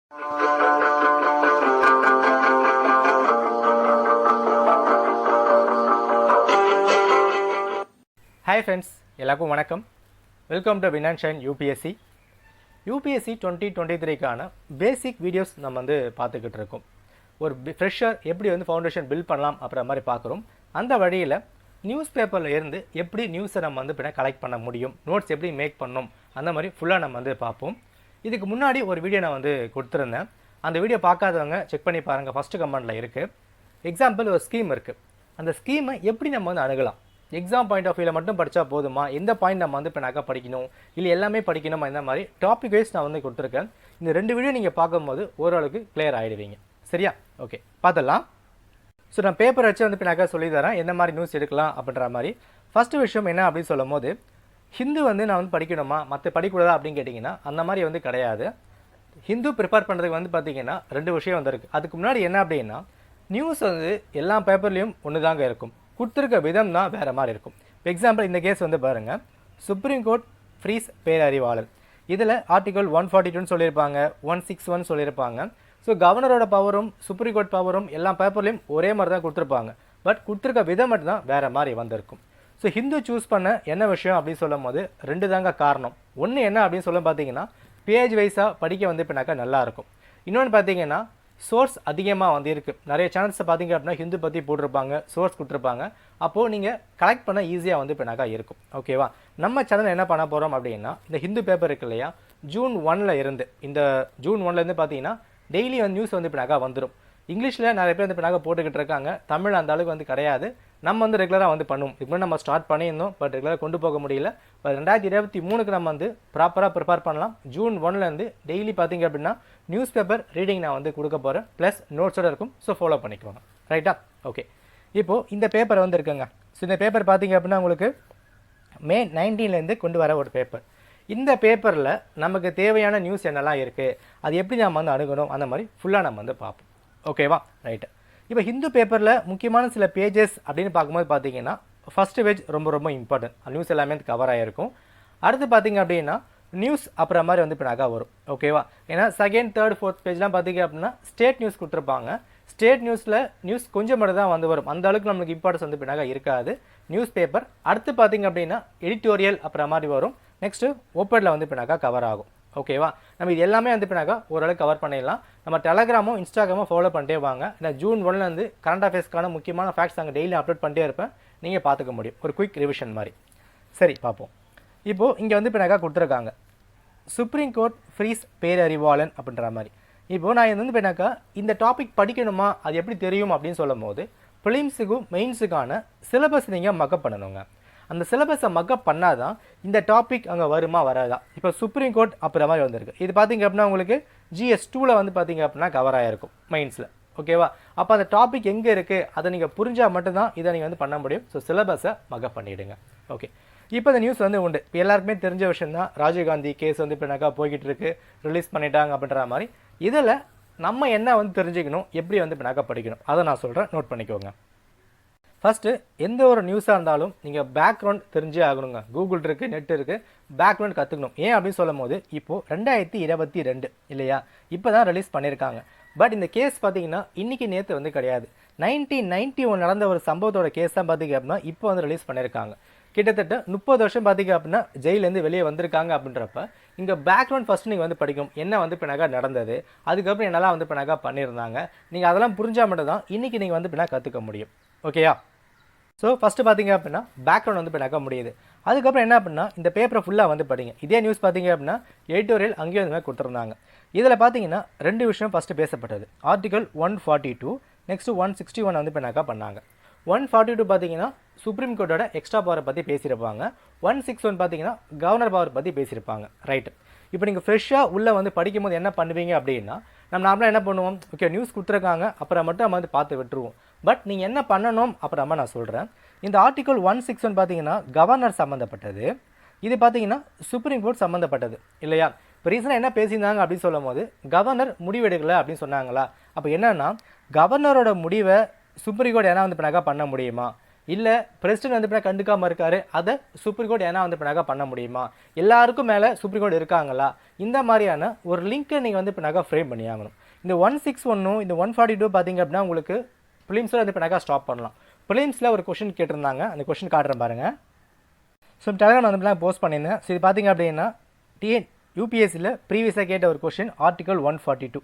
Hi friends, எல்லாருக்கும் வணக்கம். Welcome to வினான்ஷன் யூபிஎஸ்சி 2023க்கான பேசிக் வீடியோஸ் நம்ம பார்த்துக்கிட்டு இருக்கோம். ஒரு ஃப்ரெஷர் எப்படி ஃபவுண்டேஷன் பில்ட் பண்ணலாம் அப்படின்ற மாதிரி பார்க்குறோம். அந்த வழியில் நியூஸ் பேப்பரில் இருந்து எப்படி நியூஸை நம்ம பின்ன கலெக்ட் பண்ண முடியும், நோட்ஸ் எப்படி மேக் பண்ணணும், அந்த மாதிரி ஃபுல்லாக நம்ம பார்ப்போம். இதுக்கு முன்னாடி ஒரு வீடியோ நான் கொடுத்துருந்தேன். அந்த வீடியோ பார்க்காதவங்க செக் பண்ணி பாருங்கள். ஃபஸ்ட்டு கமெண்டில் இருக்குது. எக்ஸாம்பிள் ஒரு ஸ்கீம் இருக்குது. அந்த ஸ்கீமை எப்படி நம்ம அணுகலாம், எக்ஸாம் பாயிண்ட் ஆஃப் வியூவில் மட்டும் படித்தா போதுமா, எந்த பாயிண்ட் நம்ம இப்போ படிக்கணும், இல்லை எல்லாமே படிக்கணுமா, இந்த மாதிரி டாபிக் வைஸ் நான் கொடுத்துருக்கேன். இந்த 2 வீடியோ நீங்கள் பார்க்கும்போது ஓரளவுக்கு கிளியர் ஆகிடுவீங்க. சரியா? ஓகே, பார்த்துடலாம். ஸோ நான் பேப்பர் வச்சு இப்போ சொல்லி தரேன் எந்த மாதிரி நியூஸ் எடுக்கலாம் அப்படின்ற மாதிரி. ஃபஸ்ட்டு விஷயம் என்ன அப்படின்னு சொல்லும் போது, ஹிந்து நான் படிக்கணுமா, மற்ற படிக்கூடாதா அப்படின்னு கேட்டிங்கன்னா அந்த மாதிரி கிடையாது. ஹிந்து ப்ரிப்பேர் பண்ணுறதுக்கு பார்த்தீங்கன்னா 2 விஷயம் இருக்குது. அதுக்கு முன்னாடி என்ன அப்படின்னா, நியூஸ் எல்லா பேப்பர்லேயும் ஒன்று தாங்க இருக்கும், கொடுத்துருக்க விதம் தான் வேறு மாதிரி இருக்கும். இப்போ எக்ஸாம்பிள் இந்த கேஸ் பாருங்கள், சுப்ரீம் கோர்ட் ஃப்ரீஸ் பேரறிவாளன். இதில் ஆர்டிகல் 142 சொல்லியிருப்பாங்க, 161 சொல்லியிருப்பாங்க. ஸோ கவர்னரோட பவரும் சுப்ரீம் கோர்ட் பவரும் எல்லா பேப்பர்லேயும் ஒரே மாதிரி தான் கொடுத்துருப்பாங்க. பட் கொடுத்துருக்க விதம் மட்டும் தான் வேறு மாதிரி வந்திருக்கும். ஸோ ஹிந்து சூஸ் பண்ண என்ன விஷயம் அப்படின்னு சொல்லும் போது 2 தாங்க காரணம். ஒன்று என்ன அப்படின்னு சொல்ல பார்த்தீங்கன்னா, பேஜ் வைஸாக படிக்க இப்போனாக்கா நல்லாயிருக்கும். இன்னொன்று பார்த்தீங்கன்னா, சோர்ஸ் அதிகமாக இருக்குது. நிறைய சேனல்ஸை பார்த்தீங்க அப்படின்னா ஹிந்து பற்றி போட்டிருப்பாங்க, சோர்ஸ் கொடுத்துருப்பாங்க. அப்போது நீங்கள் கலெக்ட் பண்ண ஈஸியாக இப்போனாக்கா இருக்கும். ஓகேவா? நம்ம சேனல் என்ன பண்ண போகிறோம் அப்படின்னா, இந்த ஹிந்து பேப்பர் இருக்கு இல்லையா, ஜூன் 1ல் இருந்து இந்த ஜூன் 1லேருந்து பார்த்தீங்கன்னா டெய்லி நியூஸ் இப்போனாக்கா வந்துடும். இங்கிலீஷில் நிறைய பேர் இப்போனாக்கா போட்டுக்கிட்டு இருக்காங்க. தமிழ் அந்த அளவுக்கு கிடையாது. நம்ம ரெகுலராக பண்ணுவோம். இதுக்கு நம்ம ஸ்டார்ட் பண்ணியிருந்தோம், பட் ரெகுலராக கொண்டு போக முடியல. இப்போ 2023க்கு நம்ம ப்ராப்பராக ப்ரிப்பேர் பண்ணலாம். ஜூன் 1லேருந்து டெய்லி பார்த்தீங்க அப்படின்னா நியூஸ் பேப்பர் ரீடிங் நான் கொடுக்க போகிறேன். ப்ளஸ் நோட்ஸோடு இருக்கும். ஸோ ஃபாலோ பண்ணிக்குவாங்க. ரைட்டா? ஓகே, இப்போது இந்த பேப்பர் இருக்குங்க. ஸோ இந்த பேப்பர் பார்த்தீங்க அப்படின்னா உங்களுக்கு மே 19லேருந்து கொண்டு வர ஒரு பேப்பர். இந்த பேப்பரில் நமக்கு தேவையான நியூஸ் என்னெல்லாம் இருக்குது, அது எப்படி நம்ம அணுகணும், அந்த மாதிரி ஃபுல்லாக நம்ம பார்ப்போம். ஓகேவா? ரைட்டு. இப்போ ஹிந்து பேப்பரில் முக்கியமான சில பேஜஸ் அப்படின்னு பார்க்கும்போது பார்த்தீங்கன்னா, ஃபஸ்ட்டு பேஜ் ரொம்ப ரொம்ப இம்பார்ட்டன்ட். நியூஸ் எல்லாமே கவர் ஆகிருக்கும். அடுத்து பார்த்தீங்க அப்படின்னா நியூஸ் அப்புறம் மாதிரி இப்போ வரும். ஓகேவா? ஏன்னா செகண்ட், தேர்ட், ஃபோர்த் பேஜ்லாம் பார்த்தீங்க அப்படின்னா ஸ்டேட் நியூஸ் கொடுத்துருப்பாங்க. ஸ்டேட் நியூஸில் நியூஸ் கொஞ்சம் மட்டும் தான் வரும். அந்த அளவுக்கு நம்மளுக்கு இம்பார்ட்டன்ஸ் இப்போ இருக்காது நியூஸ் பேப்பர். அடுத்து பார்த்தீங்க அப்படின்னா எடிட்டோரியல் அப்புறம் மாதிரி வரும். நெக்ஸ்ட்டு ஓப்பனில் இப்போ கவர் ஆகும். ஓகேவா? நம்ம இது எல்லாமே இப்போ ஓரளவுக்கு கவர் பண்ணிடலாம். நம்ம டெலகிராமும் இன்ஸ்டாகிராமும் ஃபாலோ பண்ணிட்டே வாங்க. ஏன்னா ஜூன் 1லேருந்து கரண்ட் அஃபேர்ஸ்க்கான முக்கியமான ஃபேக்ட்ஸ் அங்கே டெய்லி அப்லோட் பண்ணிட்டே இருப்பேன். நீங்கள் பார்த்துக்க முடியும், ஒரு குயிக் ரிவிஷன் மாதிரி. சரி, பார்ப்போம். இப்போது இங்கே இப்போ கொடுத்துருக்காங்க, சுப்ரீம் கோர்ட் ஃப்ரீஸ் பேரறிவாளன் அப்படின்ற மாதிரி. இப்போது நான் இப்போ இந்த டாபிக் படிக்கணுமா, அது எப்படி தெரியும் அப்படின்னு சொல்லும் போது, ப்ரிலிம்ஸுக்கும் மெயின்ஸுக்கான சிலபஸ் நீங்கள் மக்கப் பண்ணணுங்க. அந்த சிலபஸை மக்கப் பண்ணால் தான் இந்த டாபிக் அங்கே வருமா வராதா. இப்போ சுப்ரீம் கோர்ட் அப்புறம் மாதிரி வந்திருக்கு. இது பார்த்தீங்க அப்படின்னா உங்களுக்கு GS2ல் பார்த்தீங்க அப்படின்னா கவர் ஆகிருக்கும் மெயின்ஸில். ஓகேவா? அப்போ அந்த டாபிக் எங்கே இருக்குது அதை நீங்கள் புரிஞ்சால் மட்டும்தான் இதை நீங்கள் பண்ண முடியும். ஸோ சிலபஸை மக்கப் பண்ணிவிடுங்க. ஓகே, இப்போ இந்த நியூஸ் உண்டு. இப்போ எல்லாருக்குமே தெரிஞ்ச விஷயம் தான், ராஜீவ்காந்தி கேஸ் இப்போனாக்கா போய்கிட்டு இருக்குது, ரிலீஸ் பண்ணிட்டாங்க அப்படின்ற மாதிரி. இதில் நம்ம என்ன தெரிஞ்சுக்கணும், எப்படி இப்போனாக்கா படிக்கணும், அதை நான் சொல்கிறேன், நோட் பண்ணிக்கோங்க. ஃபஸ்ட்டு எந்த ஒரு நியூஸாக இருந்தாலும் நீங்கள் பேக்ரவுண்ட் தெரிஞ்சே ஆகணுங்க. கூகுள் இருக்குது, நெட் இருக்குது, பேக்ரவுண்ட் கற்றுக்கணும். ஏன் அப்படின்னு சொல்லும் போது, இப்போது 2022 இல்லையா, இப்போ தான் ரிலீஸ் பண்ணியிருக்காங்க. பட் இந்த கேஸ் பார்த்தீங்கன்னா இன்றைக்கி நேற்று கிடையாது. 1991 நடந்த ஒரு சம்பவத்தோட கேஸ் தான் பார்த்தீங்க அப்படின்னா இப்போ ரிலீஸ் பண்ணியிருக்காங்க. கிட்டத்தட்ட 30 வருஷம் பார்த்தீங்க அப்படின்னா ஜெயிலேருந்து வெளியே வந்திருக்காங்க. அப்படின்றப்ப இங்கே பேக்ரவுண்ட் ஃபஸ்ட்டு நீங்கள் படிக்கணும். என்ன இப்போ நடந்தது, அதுக்கப்புறம் என்னெல்லாம் இப்போ பண்ணியிருந்தாங்க, நீங்கள் அதெல்லாம் புரிஞ்சால் மட்டும் தான் இன்றைக்கி நீங்கள் இப்போ கற்றுக்க முடியும். ஓகேயா? ஸோ ஃபஸ்ட்டு பார்த்தீங்க அப்படின்னா பேக்ரவுண்ட் இப்போ முடியுது. அதுக்கப்புறம் என்ன அப்படின்னா இந்த பேப்பரை ஃபுல்லாக படிங்க. இதே நியூஸ் பார்த்தீங்க அப்படின்னா எடிட்டோரியல் அங்கேயும் இந்த மாதிரி கொடுத்துருந்தாங்க. இதில் பார்த்தீங்கன்னா 2 விஷயம் ஃபஸ்ட்டு பேசப்பட்டது. ஆர்டிகல் 142, நெக்ஸ்ட்டு 161 இப்போ பண்ணாங்க. 142 பார்த்தீங்கன்னா சுப்ரீம் கோர்ட்டோட எக்ஸ்ட்ரா பவரை பற்றி பேசியிருப்பாங்க. 161 பார்த்தீங்கன்னா கவர்னர் பவர் பற்றி பேசியிருப்பாங்க. ரைட்டு. இப்போ நீங்கள் ஃப்ரெஷ்ஷாக உள்ளே படிக்கும் போது என்ன பண்ணுவீங்க அப்படின்னா, நம்ம நார்மலாக என்ன பண்ணுவோம், ஓகே நியூஸ் கொடுத்துருக்காங்க அப்புறம் மட்டும் நம்ம பார்த்து விட்டுருவோம். பட் நீங்கள் என்ன பண்ணணும் அப்புறமா நான் சொல்கிறேன். இந்த ஆர்டிகல் 161 பார்த்தீங்கன்னா கவர்னர் சம்மந்தப்பட்டது. இது பார்த்தீங்கன்னா சுப்ரீம் கோர்ட் சம்மந்தப்பட்டது இல்லையா. இப்போ ரீசனாக என்ன பேசியிருந்தாங்க அப்படின்னு சொல்லும் போது, கவர்னர் முடிவெடுக்கலை அப்படின்னு சொன்னாங்களா. அப்போ என்னென்னா, கவர்னரோட முடிவை சுப்ரீம் கோர்ட் என்ன பண்ண முடியுமா, இல்லை பிரசிடென்ட் வந்து இப்போ கண்டுக்காமல் இருக்காரு, அதை சுப்ரீம் கோர்ட் ஏன்னா வந்து இப்போ பண்ண முடியுமா, எல்லாருக்கும் மேலே சுப்ரீம் கோர்ட் இருக்காங்களா, இந்த மாதிரியான ஒரு லிங்க்கை நீங்கள் வந்து இப்போ ஃப்ரேம் பண்ணி ஆகணும். இந்த 161 இந்த 142 பார்த்தீங்க அப்படின்னா உங்களுக்கு ப்ரிலிம்ஸில் வந்து இப்போ ஸ்டாப் பண்ணலாம். ப்ரிலிம்ஸில் ஒரு கொஷின் கேட்டிருந்தாங்க, அந்த கொஷின் காட்டுறேன் பாருங்கள். ஸோ டெலிகிராம் வந்து போஸ்ட் பண்ணியிருந்தேன். ஸோ இது பார்த்தீங்க அப்படின்னா யூபிஎஸ்சியில் ப்ரீவியஸாக கேட்ட ஒரு கொஷின் ஆர்டிகல் 142.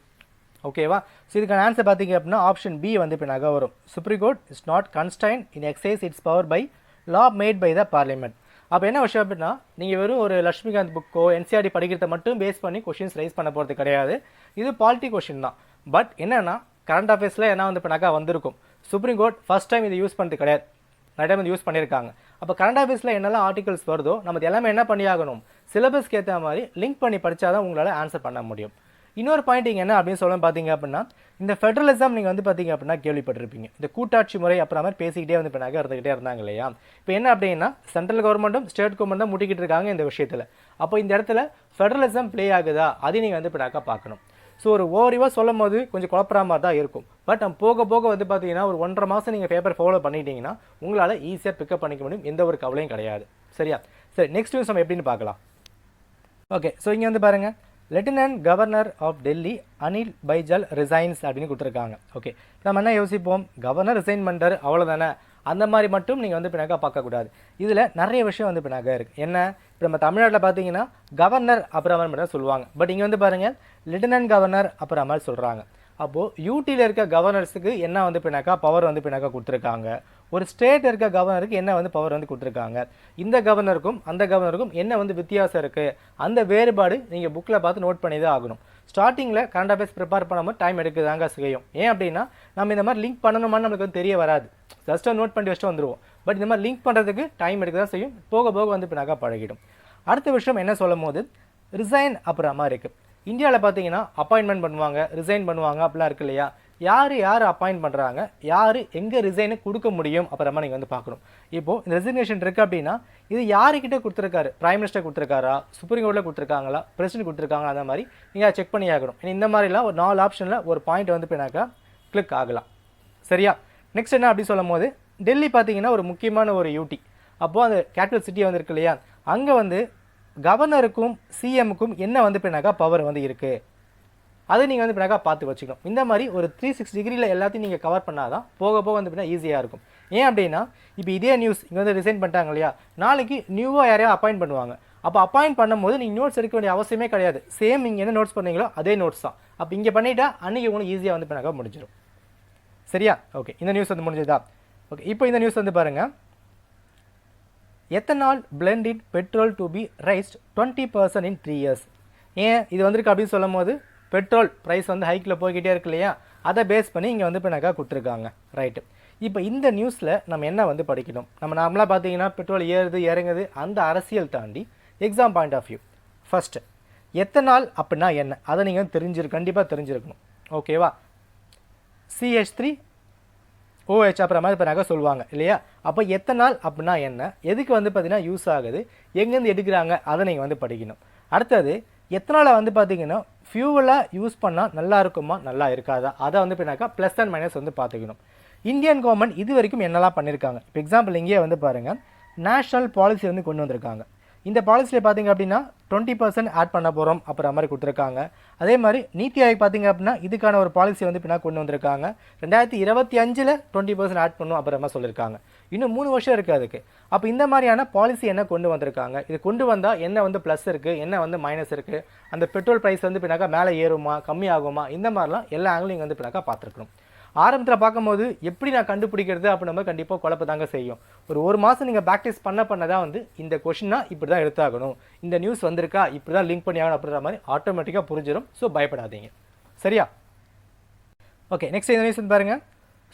ஓகேவா? ஸோ இதுக்கான ஆன்சர் பார்த்தீங்க அப்படின்னா ஆப்ஷன் பி வந்து இப்போ வரும். Supreme Court is not constrain in exercise its power by law made by the Parliament. அப்போ என்ன விஷயம் அப்படின்னா நீங்கள் வெறும் ஒரு லட்சுமிகாந்த் புக்கோ என்சிஆர்டி படிக்கிறத மட்டும் பேஸ் பண்ணி கொஷின்ஸ் ரைஸ் பண்ண போகிறது கிடையாது. இது பாலிட்டி கொஷின் தான். பட் என்னென்னா கரண்ட் அஃபேர்ஸில் என்ன வந்து இப்போ வந்திருக்கும். சுப்ரீம் கோர்ட் ஃபஸ்ட் டைம் இதை யூஸ் பண்ணிட்டு கிடையாது, நிறைய டைம் வந்து யூஸ் பண்ணியிருக்காங்க. அப்போ கரண்ட் அஃபேர்ஸில் என்னெல்லாம் ஆர்டிகல்ஸ் வருதோ நம்ம எல்லாமே என்ன பண்ணி ஆகணும், சிலபஸ்க்கு ஏற்ற மாதிரி லிங்க் பண்ணி படித்தா தான் உங்களால் ஆன்சர் பண்ண முடியும். இன்னொரு பாயிண்டிங் என்ன அப்படின்னு சொல்ல பார்த்தீங்க அப்படின்னா இந்த ஃபெடரலிசம் நீங்கள் வந்து பார்த்தீங்க அப்படின்னா கேள்விப்பட்டிருப்பீங்க. இந்த கூட்டாட்சி முறை அப்புறம் மாதிரி பேசிக்கிட்டே வந்து இப்போ இருந்துகிட்டே இருந்தாங்க இல்லையா. இப்போ என்ன அப்படின்னா சென்ட்ரல் கவர்மெண்ட்டும் ஸ்டேட் கவர்மெண்ட்டும் முட்டிக்கிட்டு இருக்காங்க இந்த விஷயத்தில். அப்போ இந்த இடத்துல ஃபெடரலிசம் ப்ளே ஆகுதா அதையும் நீங்கள் வந்து இப்போ பார்க்கணும். ஸோ ஒரு ஓவரிவாக சொல்லும் போது கொஞ்சம் குழப்பற மாதிரி தான் இருக்கும். பட் நம்ம போக போக வந்து பார்த்தீங்கன்னா ஒரு 1.5 மாதம் நீங்கள் பேப்பர் ஃபாலோ பண்ணிட்டீங்கன்னா உங்களால் ஈஸியாக பிக்கப் பண்ணிக்க முடியும், எந்த ஒரு கவலையும் கிடையாது. சரியா? சரி, நெக்ஸ்ட் நியூஸ் நம்ம எப்படின்னு பார்க்கலாம். ஓகே, ஸோ இங்கே வந்து பாருங்கள், lieutenant governor of Delhi Anil Baijal resigns அப்படின்னு கொடுத்துருக்காங்க. ஓகே, நம்ம என்ன யோசிப்போம், கவர்னர் ரிசைன் பண்ணுறாரு அவ்வளோதானே, அந்த மாதிரி மட்டும் நீங்கள் வந்து பின்னாக்கா பார்க்கக்கூடாது. இதில் நிறைய விஷயம் வந்து பின்னாக்கா இருக்குது. என்ன, இப்போ நம்ம தமிழ்நாட்டில் பார்த்தீங்கன்னா கவர்னர் அப்புறம் மட்டும் சொல்லுவாங்க. பட் இங்கே வந்து பாருங்கள் லெப்டினன்ட் கவர்னர் அப்புறம் மாதிரி சொல்கிறாங்க. அப்போது யூடியில் இருக்க கவர்னர்ஸுக்கு என்ன வந்து பின்னாக்கா பவர் வந்து பின்னாக்கா கொடுத்துருக்காங்க, ஒரு ஸ்டேட் இருக்க கவர்னருக்கு என்ன வந்து பவர் வந்து கொடுத்துருக்காங்க, இந்த கவர்னருக்கும் அந்த கவர்னருக்கும் என்ன வந்து வித்தியாசம் இருக்குது, அந்த வேறுபாடு நீங்கள் புக்கில் பார்த்து நோட் பண்ணி தான் ஆகணும். ஸ்டார்டிங்கில் கரண்ட் அஃபேர்ஸ் ப்ரிப்பேர் பண்ணாமல் டைம் எடுக்குதாங்க செய்யும். ஏன் அப்படின்னா நம்ம இந்த மாதிரி லிங்க் பண்ணணுமான்னு நம்மளுக்கு வந்து தெரிய வராது, ஜஸ்ட்டாக நோட் பண்ணி வச்சுட்டு வந்துடுவோம். பட் இந்த மாதிரி லிங்க் பண்ணுறதுக்கு டைம் எடுக்க தான் செய்யும், போக போக வந்து பின்னாக்கா பழகிடும். அடுத்த விஷயம் என்ன சொல்லும் போது ரிசைன் அப்புறம் மாதிரி இருக்குது. இந்தியாவில் பார்த்தீங்கன்னா அப்பாயின்மெண்ட் பண்ணுவாங்க, ரிசைன் பண்ணுவாங்க, அப்படிலாம் இருக்கு இல்லையா. யார் அப்பாயிண்ட் பண்ணுறாங்க, யார் எங்கே ரிசைனை கொடுக்க முடியும் அப்புறமா நீங்கள் வந்து பார்க்கணும். இப்போது இந்த ரெசிக்னேஷன் இருக்குது அப்படின்னா இது யாருக்கிட்ட கொடுத்துருக்காரு, பிரைம் மினிஸ்டர் கொடுத்துருக்காரா, சுப்ரீம் கோர்ட்டில் கொடுத்துருக்காங்களா, பிரசிடென்ட் கொடுத்துருக்காங்களா, அந்த மாதிரி நீங்கள் செக் பண்ணி ஆகணும். இந்த மாதிரிலாம் ஒரு 4 ஆப்ஷனில் ஒரு பாயிண்ட் வந்து பின்னாக்கா கிளிக் ஆகலாம். சரியா? நெக்ஸ்ட் என்ன அப்படி சொல்லும் போது டெல்லி பார்த்தீங்கன்னா ஒரு முக்கியமான ஒரு யூடி. அப்போது அந்த கேபிட்டல் சிட்டி வந்து இருக்கு இல்லையா, அங்கே வந்து கவர்னருக்கும் சிஎம்முக்கும் என்ன வந்து பின்னாக்கா பவர் வந்து இருக்குது, அதை நீங்கள் வந்து பின்னாக்கா பார்த்து வச்சுக்கணும். இந்த மாதிரி ஒரு 360 டிகிரியில் எல்லாத்தையும் நீங்கள் கவர் பண்ணால் தான் போக போக வந்து பின்னா ஈஸியாக இருக்கும். ஏன் அப்படின்னா இப்போ இதே நியூஸ் இங்கே வந்து ரிசைன் பண்ணிட்டாங்க இல்லையா, நாளைக்கு நியூவாக யாரையும் அப்பாயிண்ட் பண்ணுவாங்க. அப்போ அப்பாயிண்ட் பண்ணும்போது நீங்கள் நோட்ஸ் எடுக்க வேண்டிய அவசியமே கிடையாது. சேம் நீங்கள் என்ன நோட்ஸ் பண்ணீங்களோ அதே நோட்ஸ் தான். அப்போ இங்கே பண்ணிவிட்டா அன்றைக்கி உங்களுக்கு ஈஸியாக வந்து பின்னாக்கா முடிஞ்சிடும். சரியா? ஓகே, இந்த நியூஸ் வந்து முடிஞ்சதா? ஓகே, இப்போ இந்த நியூஸ் வந்து பாருங்கள், ethanol blended petrol to be raised 20% in 3 years. ஏன் இது வந்திருக்கு அப்படின்னு சொல்லும் போது பெட்ரோல் ப்ரைஸ் வந்து ஹைக்கில் போய்கிட்டே இருக்கு இல்லையா, அதை பேஸ் பண்ணி இங்கே வந்து பின்னாக்கா கொடுத்துருக்காங்க. ரைட்டு, இப்போ இந்த நியூஸில் நம்ம என்ன வந்து படிக்கணும், நம்ம நார்மலாக பார்த்தீங்கன்னா பெட்ரோல் ஏறுது இறங்குது அந்த அரசியல் தாண்டி exam point of view first ethanol அப்படின்னா என்ன அதை நீங்கள் கண்டிப்பாக தெரிஞ்சிருக்கணும். ஓகேவா? CH3OH அப்புறம் மாதிரி இப்போ சொல்லுவாங்க இல்லையா. அப்போ எத்தனால் அப்படின்னா என்ன, எதுக்கு வந்து பார்த்தீங்கன்னா யூஸ் ஆகுது, எங்கேருந்து எடுக்கிறாங்க, அதை நீங்கள் வந்து படிக்கணும். அடுத்தது எத்தனாலை வந்து பார்த்தீங்கன்னா ஃபியூவலாக யூஸ் பண்ணால் நல்லா இருக்குமா நல்லா இருக்காதா, அதை வந்து பின்னாக்கா ப்ளஸ் அண்ட் மைனஸ் வந்து பார்த்துக்கணும். இந்தியன் கவர்மெண்ட் இது வரைக்கும் என்னெல்லாம் பண்ணியிருக்காங்க, இப்போ எக்ஸாம்பிள் இங்கேயே வந்து பாருங்கள் நேஷ்னல் பாலிசி வந்து கொண்டு வந்திருக்காங்க. இந்த பாலிசியில் பார்த்தீங்க அப்படின்னா 20% ஆட் பண்ண போகிறோம் அப்புறம் மாதிரி கொடுத்துருக்காங்க. அதே மாதிரி நீத்தி ஆயோக் பார்த்தீங்க அப்படின்னா இதுக்கான ஒரு பாலிசி வந்து பின்னா கொண்டு வந்திருக்காங்க. 2025 20% ஆட் பண்ணும் அப்புறமா சொல்லியிருக்காங்க. இன்னும் 3 வருஷம் இருக்குது அதுக்கு. அப்போ இந்த மாதிரியான பாலிசி என்ன கொண்டு வந்திருக்காங்க, இது கொண்டு வந்தால் என்ன வந்து ப்ளஸ் இருக்குது, என்ன வந்து மைனஸ் இருக்குது, அந்த பெட்ரோல் ப்ரைஸ் வந்து பின்னாக்கா மேலே ஏறுமா கம்மி ஆகுமா, இந்த மாதிரிலாம் எல்லா ஆங்கிலும் இங்கே வந்து பின்னாக்கா பார்த்துருக்கணும். ஆரம்பத்தில் பார்க்கும்போது எப்படி நான் கண்டுபிடிக்கிறது அப்படி நம்ம கண்டிப்பாக குழப்ப தாங்க செய்யும். ஒரு மாதம் நீங்கள் ப்ராக்டிஸ் பண்ண தான் வந்து இந்த கொஷினா இப்படி தான் எடுத்தாகணும், இந்த நியூஸ் வந்திருக்கா இப்படி தான் லிங்க் பண்ணி ஆகணும் அப்படின்ற மாதிரி ஆட்டோமேட்டிக்காக புரிஞ்சிடும். ஸோ பயப்படாதீங்க. சரியா? ஓகே, நெக்ஸ்ட் இந்த நியூஸ் வந்து பாருங்கள்,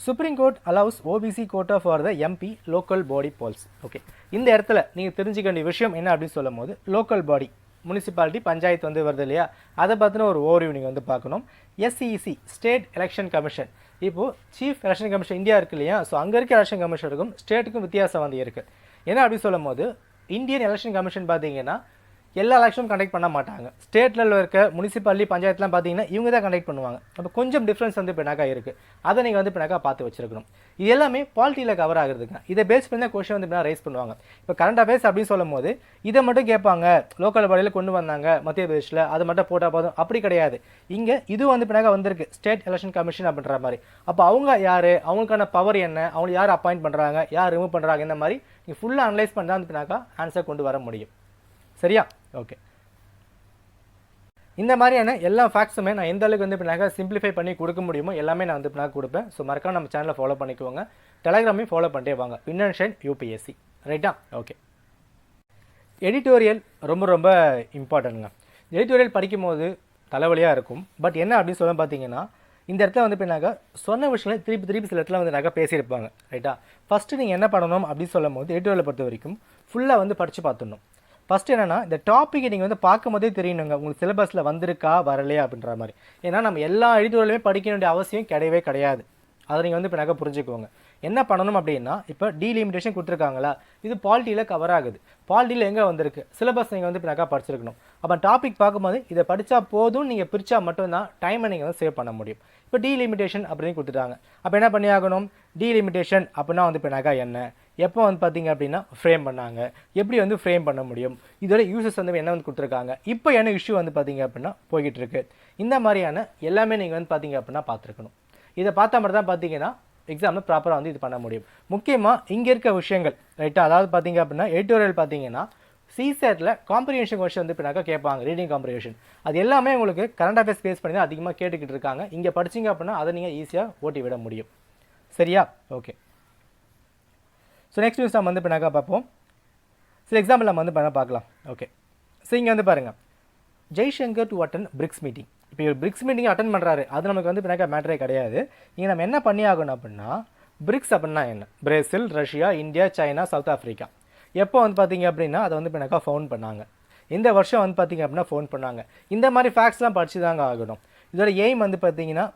Supreme Court allows OBC quota for the MP local body polls. Okay, இந்த இடத்துல நீங்கள் தெரிஞ்சுக்க வேண்டிய விஷயம் என்ன அப்படின்னு சொல்லும் போது லோக்கல் பாடி முனிசிபாலிட்டி பஞ்சாயத்து வந்து வருது இல்லையா, அதை பார்த்தின ஒரு ஓவர்வியூ நீங்கள் வந்து பார்க்கணும். SEC ஸ்டேட் எலெக்ஷன் கமிஷன், இப்போது சீஃப் எலெக்ஷன் கமிஷன் இந்தியா இருக்குது இல்லையா, ஸோ அங்கே இருக்க எலெக்ஷன் கமிஷனுக்கும் ஸ்டேட்டுக்கும் வித்தியாசம் வந்து இருக்குது. ஏன்னா அப்படி சொல்லும் போது இந்தியன் எலெக்ஷன் கமிஷன் பார்த்தீங்கன்னா எல்லா எலெக்ஷனும் கண்டக்ட் பண்ண மாட்டாங்க. ஸ்டேட் லெவலில் இருக்க முனிசிபாலிட்டி பஞ்சாயத்துலாம் பார்த்தீங்கன்னா இவங்க தான் கண்டக்ட் பண்ணுவாங்க. அப்போ கொஞ்சம் டிஃப்ரென்ஸ் வந்து பின்னாக்கா இருக்குது. அதை நீங்கள் வந்து பின்னாக்கா பார்த்து வச்சிருக்கணும். இது எல்லாமே பாலிட்டியில் கவர் ஆகுறதுங்க. இதை பேஸ் பண்ணி தான் கொஸ்டின் வந்து பின்னா ரைஸ் பண்ணுவாங்க. இப்போ கரண்ட் அஃபேர்ஸ் அப்படின்னு சொல்லும் போது இதை மட்டும் கேட்பாங்க, லோக்கல் பாடியில் கொண்டு வந்தாங்க மத்திய பிரதேஷில், அதை மட்டும் போட்டால் போதும் அப்படி கிடையாது. இங்கே இது வந்து பின்னாக்கா வந்திருக்கு ஸ்டேட் எலெக்ஷன் கமிஷன் அப்படின்ற மாதிரி. அப்போ அவங்க யார், அவங்களுக்கான பவர் என்ன, அவங்க யார் அப்பாயிண்ட் பண்ணுறாங்க, யார் ரிமூவ் பண்ணுறாங்க, இந்த மாதிரி நீங்கள் ஃபுல்லாக அனலைஸ் பண்ணி தான் வந்து பின்னாக்கா ஆன்சர் கொண்டு வர முடியும். சரியா? ஓகே. இந்த மாதிரியான எல்லா ஃபேக்ட்ஸுமே நான் எந்த அளவுக்கு வந்து பின்னாக்கா சிம்பிளிஃபை பண்ணி கொடுக்க முடியுமோ எல்லாமே நான் வந்து பின்னாக்க கொடுப்பேன். ஸோ மறக்காம நம்ம சேனலை ஃபாலோ பண்ணிக்குவோங்க. டெலகிராமையும் ஃபாலோ பண்ணிட்டே வாங்க. Win and shine UPSC. ரைட்டா? ஓகே. எடிட்டோரியல் ரொம்ப ரொம்ப இம்பார்ட்டன்ட்ங்க. எடிட்டோரியல் படிக்கும் போது தலைவலியாக இருக்கும். பட் என்ன அப்படின்னு சொல்ல பார்த்தீங்கன்னா இந்த இடத்துல வந்து பின்னாக்கா சொன்ன விஷயங்களை திருப்பி சில இடத்துல வந்து நாங்கள் பேசியிருப்பாங்க. ரைட்டா? ஃபஸ்ட்டு நீங்கள் என்ன பண்ணணும் அப்படின்னு சொல்லும் போது எடிட்டோரியலை பொறுத்த வரைக்கும் ஃபுல்லாக வந்து படித்து பார்த்துடணும். ஃபஸ்ட்டு என்னென்னா இந்த டாப்பிக்கை நீங்கள் வந்து பார்க்கும் போதே தெரியணுங்க உங்களுக்கு சிலபஸில் வந்திருக்கா வரலையா அப்படின்ற மாதிரி. ஏன்னா நம்ம எல்லா எடிட்டோரியலுமே படிக்க வேண்டிய அவசியம் கிடையவே கிடையாது. அதை நீங்கள் வந்து இப்போ நாங்கள் புரிஞ்சுக்கோங்க. என்ன பண்ணணும் அப்படின்னா இப்போ டீலிமிட்டேஷன் கொடுத்துருக்காங்களா, இது பாலிட்டியில் கவர் ஆகுது. பாலிட்டியில் எங்கே வந்திருக்கு, சிலபஸ் நீங்கள் வந்து இப்போ நாங்கள் படிச்சிருக்கணும். அப்போ டாபிக் பார்க்கும்போது இதை படித்தா போதும், நீங்கள் பிரித்தா மட்டும்தான் டைமை நீங்கள் வந்து சேவ் பண்ண முடியும். இப்போ டீலிமிட்டேஷன் அப்படின்னு கொடுத்துட்டாங்க. அப்போ என்ன பண்ணி ஆகணும், டீலிமிட்டேஷன் அப்படின்னா வந்து இப்போ நாங்கள் என்ன, எப்போ வந்து பார்த்தீங்க அப்படின்னா ஃப்ரேம் பண்ணாங்க, எப்படி வந்து ஃப்ரேம் பண்ண முடியும், இதோட யூசஸ் வந்து என்ன வந்து கொடுத்துருக்காங்க, இப்போ என்ன இஷ்யூ வந்து பார்த்தீங்க அப்படின்னா போய்கிட்டு இருக்கு. இந்த மாதிரியான எல்லாமே நீங்கள் வந்து பார்த்தீங்க அப்படின்னா பார்த்துருக்கணும். இதை பார்த்தா மட்டும் தான் பார்த்தீங்கன்னா எக்ஸாமில் ப்ராப்பராக வந்து இது பண்ண முடியும். முக்கியமாக இங்கே இருக்க விஷயங்கள் ரைட்டாக, அதாவது பார்த்தீங்க அப்படின்னா எடிட்டோரியல் பார்த்தீங்கன்னா சிசெட்டில் காம்ப்ரிஹென்ஷன் கொஸ்டின் வந்து பின்னாக்கா கேட்பாங்க, ரீடிங் காம்ப்ரிஹென்ஷன். அது எல்லாமே உங்களுக்கு கரண்ட் அஃபேர்ஸ் பேஸ் பண்ணி தான் அதிகமாக கேட்டுக்கிட்டு இருக்காங்க. இங்கே படிச்சிங்க அப்படின்னா அதை நீங்கள் ஈஸியாக ஓட்டி விட முடியும். சரியா? ஓகே. ஸோ நெக்ஸ்ட் நியூஸ் நம்ம வந்து பின்னாக்கா பார்ப்போம். சில எக்ஸாம்பிள் நம்ம வந்து பார்க்கலாம். ஓகே. ஸோ இங்கே வந்து பாருங்கள், Jaishankar to attend BRICS meeting. இப்போ இவர் பிரிக்ஸ் மீட்டிங் அட்டன் பண்ணுறாரு, அது நமக்கு வந்து பின்னாக்கா மேட்டரே கிடையாது. இங்கே நம்ம என்ன பண்ணி ஆகணும் அப்படின்னா பிரிக்ஸ் அப்படின்னா என்ன, Brazil, Russia, India, China, south Africa. எப்போ வந்து பார்த்தீங்க அப்படின்னா அதை வந்து பின்னாக்கா ஃபவுண்ட் பண்ணாங்க, இந்த வருஷம் வந்து பார்த்தீங்க அப்படின்னா ஃபவுண்ட் பண்ணாங்க. இந்த மாதிரி ஃபேக்ட்ஸ்லாம் படித்து தாங்க ஆகணும். இதோட எய்ம் வந்து பார்த்தீங்கன்னா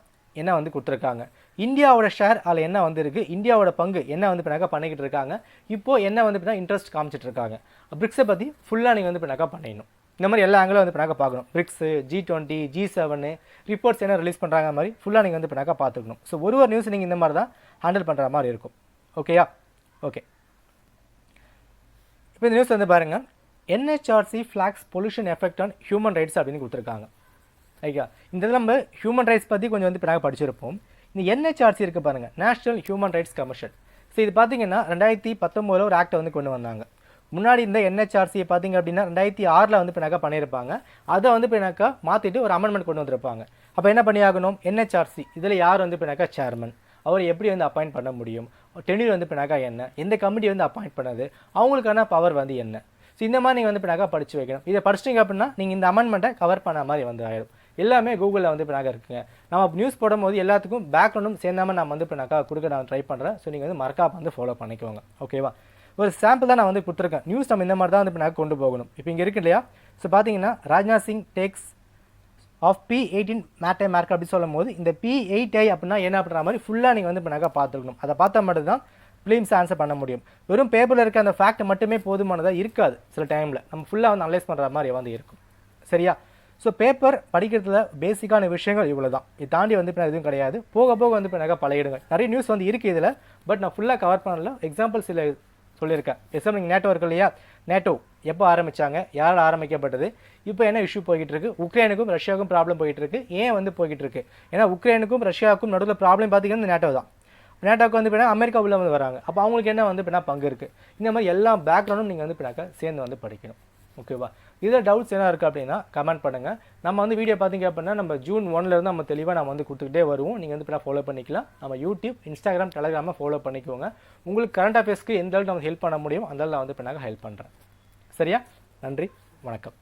என்ன வந்து கொடுத்துருக்காங்க, இந்தியாவோட ஷேர் அதில் என்ன வந்து இருக்குது, இந்தியாவோட பங்கு என்ன வந்து பின்னாக்கா பண்ணிக்கிட்டு இருக்காங்க, இப்போது என்ன வந்து பின்னா இன்ட்ரெஸ்ட் காமிச்சிட்டு இருக்காங்க. பிரிக்ஸை பற்றி ஃபுல்லாக நீங்கள் வந்து பின்னாக்கா பண்ணிடணும். இந்த மாதிரி எல்லா ஆங்கிலும் வந்து பின்னாக்கா பார்க்கணும். பிரிக்ஸு, G20, G7 ரிப்போர்ட்ஸ் என்ன ரிலீஸ் பண்ணுறாங்க மாதிரி ஃபுல்லாக நீங்கள் வந்து பின்னாக்கா பார்த்துக்கணும். ஸோ ஒரு நியூஸ் நீங்கள் இந்த மாதிரி தான் ஹேண்டில் பண்ணுற மாதிரி இருக்கும். ஓகேயா? ஓகே. இப்போ இந்த நியூஸ் வந்து பாருங்கள், NHRC flags pollution effect on human rights அப்படின்னு கொடுத்துருக்காங்க. ஓகே. இந்த இதில் நம்ம ஹியூமன் ரைட்ஸ் பற்றி கொஞ்சம் வந்து பின்னாக படிச்சிருப்போம். இந்த NHRC இருக்குது பாருங்கள், National Human Rights Commission. So இது பார்த்தீங்கன்னா 2019 ஒரு ஆக்டை வந்து கொண்டு வந்தாங்க. முன்னாடி இந்த NHRC பார்த்தீங்க அப்படின்னா 2006 வந்து பின்னாக்கா பண்ணியிருப்பாங்க. அதை வந்து பின்னாக்கா மாற்றிட்டு ஒரு அமெண்ட்மெண்ட் கொண்டு வந்திருப்பாங்க. அப்போ என்ன பண்ணி ஆகணும், NHRC இதில் யார் வந்து பின்னாக்கா சேர்மன், அவர் எப்படி வந்து அப்பாயிண்ட் பண்ண முடியும், டென்யூர் வந்து பின்னாக்கா என்ன, எந்த கமிட்டி வந்து அப்பாயிண்ட் பண்ணது, அவங்களுக்கான பவர் வந்து என்ன. ஸோ இந்த மாதிரி நீங்கள் வந்து பின்னாக்கா படித்து வைக்கணும். இதை படிச்சிட்டிங்க அப்படின்னா நீங்கள் இந்த அமெண்ட்மெண்ட்டை கவர் பண்ண மாதிரி வந்து ஆயிடும். எல்லாமே கூகுளில் வந்து பின்னாக்கா இருக்குங்க. நம்ம நியூஸ் போடும்போது எல்லாத்துக்கும் பேக்ரவுண்டும் சேர்ந்தாமல் நான் வந்து பின்னாக்கா கொடுக்க நான் ட்ரை பண்ணுறேன். ஸோ நீங்கள் வந்து மறக்காம வந்து ஃபாலோ பண்ணிக்கோங்க. ஓகேவா? ஒரு சாம்பிள் தான் நான் வந்து கொடுத்துருக்கேன். நியூஸ் நம்ம இந்த மாதிரி தான் வந்து பின்னாக்கா கொண்டு போகணும். இப்போ இங்கே இருக்கு இல்லையா? ஸோ பார்த்தீங்கன்னா Rajnath Singh tax of P18 மேட்டை மார்க் அப்படி சொல்லும் போது இந்த P8I அப்படின்னா என்ன அப்படின்ற மாதிரி ஃபுல்லாக நீங்கள் வந்து பின்னாக்கா பார்த்துக்கணும். அதை பார்த்தா மட்டும் தான் ப்ளீம்ஸ் ஆன்சர் பண்ண முடியும். வெறும் பேப்பரில் இருக்க அந்த ஃபேக்ட் மட்டுமே போதுமானதாக இருக்காது. சில டைமில் நம்ம ஃபுல்லாக வந்து அனலைஸ் பண்ணுற மாதிரி வந்து இருக்கும். சரியா? ஸோ பேப்பர் படிக்கிறதுல பேசிக்கான விஷயங்கள் இவ்வளோ தான். இது தாண்டி வந்து இப்போ எதுவும் கிடையாது. போக போக வந்து பின்னாக்கா பழகிடுங்க. நிறைய நியூஸ் வந்து இருக்குது இதில், பட் நான் ஃபுல்லாக கவர் பண்ணல. எக்ஸாம்பிள் சில சொல்லியிருக்கேன். எக்ஸாம்பிள் நீங்கள் நேட்டோ இருக்கு இல்லையா, நேட்டோ எப்போ ஆரம்பித்தாங்க, யாரால் ஆரம்பிக்கப்பட்டது, இப்போ என்ன இஷ்யூ போய்கிட்டு இருக்கு, உக்ரைனுக்கும் ரஷ்யாவுக்கும் ப்ராப்ளம் போயிட்டு இருக்கு, ஏன் வந்து போய்கிட்டு இருக்கு. ஏன்னா உக்ரைனுக்கும் ரஷ்யாவுக்கும் நடுவில் ப்ராப்ளம் பார்த்தீங்கன்னா நேட்டோ தான். நேட்டோக்கு வந்து பின்னா அமெரிக்கா உள்ள வந்து வராங்க. அப்போ அவங்களுக்கு என்ன வந்து பின்னா பங்கு இருக்குது. இந்த மாதிரி எல்லா பேக்ரவுண்டும் நீங்கள் வந்து பின்னாக்கா சேர்ந்து வந்து படிக்கணும். ஓகேவா? இதில் டவுட்ஸ் என்ன இருக்குது அப்படின்னா கமெண்ட் பண்ணுங்கள். நம்ம வந்து வீடியோ பார்த்தீங்க அப்படின்னா நம்ம June 1 நம்ம தெளிவாக நம்ம வந்து கொடுத்துக்கிட்டே வருவோம். நீங்கள் வந்து இப்போ ஃபாலோ பண்ணிக்கலாம். நம்ம யூடியூப், இன்ஸ்டாகிராம், டெலகிராமை ஃபாலோ பண்ணிக்கோங்க. உங்களுக்கு கரண்ட் அஃபேர்ஸ்க்கு எந்த அளவுக்கு நம்ம ஹெல்ப் பண்ண முடியும் அந்த அளவுக்கு நான் வந்து இப்போ ஹெல்ப் பண்ணுறேன். சரியா? நன்றி, வணக்கம்.